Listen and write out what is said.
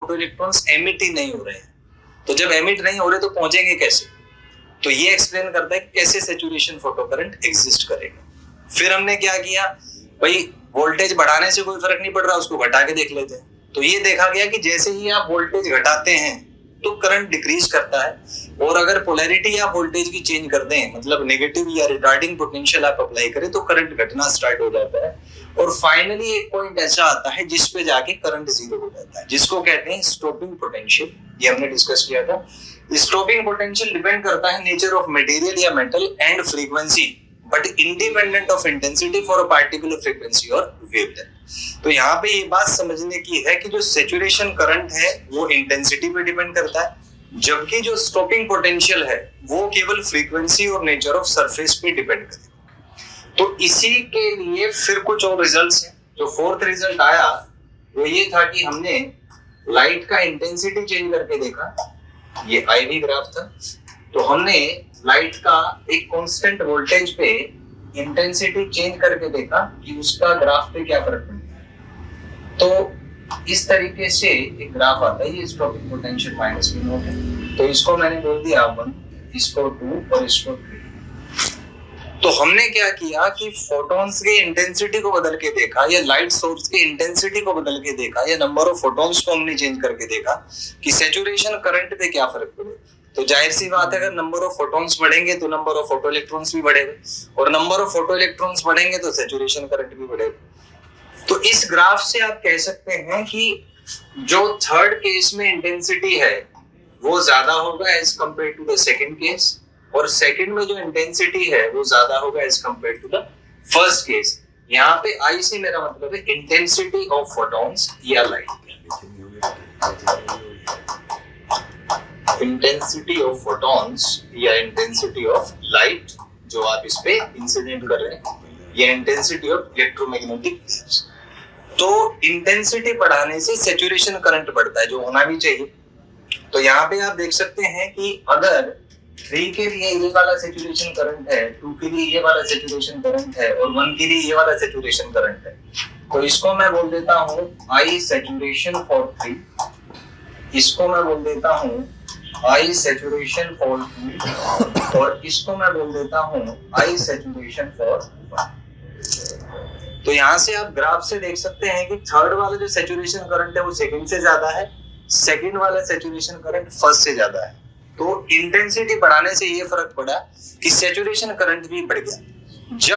Photo electrons emit ही नहीं हो रहे हैं। तो जब एमिट नहीं हो रहे तो पहुंचेंगे कैसे? तो ये एक्सप्लेन करता है कैसे सैचुरेशन फोटो करंट एग्जिस्ट करेगा। फिर हमने क्या किया, भाई वोल्टेज बढ़ाने से कोई फर्क नहीं पड़ रहा, उसको घटा के देख लेते हैं। तो ये देखा गया कि जैसे ही आप वोल्टेज घटाते हैं तो करंट डिक्रीज करता है, और अगर पोलैरिटी आप वोल्टेज की चेंज कर दें, मतलब नेगेटिव या रिटार्डिंग पोटेंशियल आप अप्लाई करें, तो करंट घटना स्टार्ट हो जाता है। और फाइनली एक पॉइंट ऐसा आता है जिस पे जाके करंट जीरो हो जाता है, जिसको कहते हैं स्टॉपिंग पोटेंशियल। ये हमने डिस्कस किया था। स्टॉपिंग पोटेंशियल डिपेंड करता है नेचर ऑफ मटेरियल या metal and frequency, but independent of intensity for a particular frequency और वेवलेंथ। तो यहाँ पे ये बात समझने की है कि जो सैचुरेशन करंट है वो इंटेंसिटी पे डिपेंड करता है, जबकि जो स्टॉपिंग पोटेंशियल है वो केवल फ्रीक्वेंसी और नेचर ऑफ सरफेस पे डिपेंड करेगा। तो इसी के लिए फिर कुछ और रिजल्ट्स हैं। जो फोर्थ रिजल्ट आया वो ये था कि हमने लाइट का इंटेंसिटी चेंज करके देखा, ये आईवी ग्राफ था। तो हमने लाइट का एक कांस्टेंट वोल्टेज पे इंटेंसिटी चेंज करके देखा कि उसका ग्राफ पे क्या फर्क पड़ता है। तो इस तरीके से एक ग्राफ आता है, ये stopping potential minus V not है। तो इसको मैंने बोल दिया 1, इसको 2 और इसको 3। तो हमने क्या किया कि फोटॉन्स के इंटेंसिटी को बदल के देखा, या लाइट सोर्स के इंटेंसिटी को बदल के देखा, या नंबर ऑफ फोटॉन्स को हमने चेंज करके देखा कि सैचुरेशन करंट पे क्या फर्क पड़ेगा। तो जाहिर सी बात है, अगर नंबर ऑफ फोटॉन्स बढ़ेंगे तो नंबर ऑफ फोटो इलेक्ट्रॉन्स भी बढ़ेगा, और नंबर ऑफ फोटो इलेक्ट्रॉन्स बढ़ेंगे तो सैचुरेशन करंट भी बढ़ेगा। तो इस ग्राफ से आप कह सकते हैं कि जो थर्ड केस में इंटेंसिटी है वो ज्यादा होगा as compare to the second case, और सेकंड में जो इंटेंसिटी है वो ज्यादा होगा as compare to the first case. यहाँ पे आई से मेरा मतलब है इंटेंसिटी ऑफ फोटॉन्स या लाइट, इंटेंसिटी ऑफ फोटॉन्स या इंटेंसिटी ऑफ लाइट जो आप इस पे इंसिडेंट कर रहे हैं, या इंटेंसिटी ऑफ इलेक्ट्रोमैग्नेटिक वेव्स। तो इंटेंसिटी बढ़ाने से सैचुरेशन करंट बढ़ता है, जो होना भी चाहिए। तो यहाँ पे आप देख सकते हैं कि अगर 3 के लिए ये वाला सैचुरेशन करंट है, 2 के लिए ये वाला सैचुरेशन करंट है, और 1 के लिए ये वाला सैचुरेशन करंट है, तो इसको मैं बोल देता हूँ I सैचुरेशन फॉर 3, इसको मैं बोल देता हूँ I सैचुरेशन फॉर 2, और इसको मैं बोल देता हूँ I सैचुरेशन फॉर 1। तो यहाँ से आप ग्राफ से देख सकते हैं कि थर्ड वाला जो सैचुरेशन करंट है वो सेकंड से ज्यादा है, सेकंड वाला सैचुरेशन करंट फर्स्ट से ज्यादा है। तो इंटेंसिटी बढ़ाने से ये फर्क पड़ा कि सैचुरेशन करंट भी बढ़ गया। जब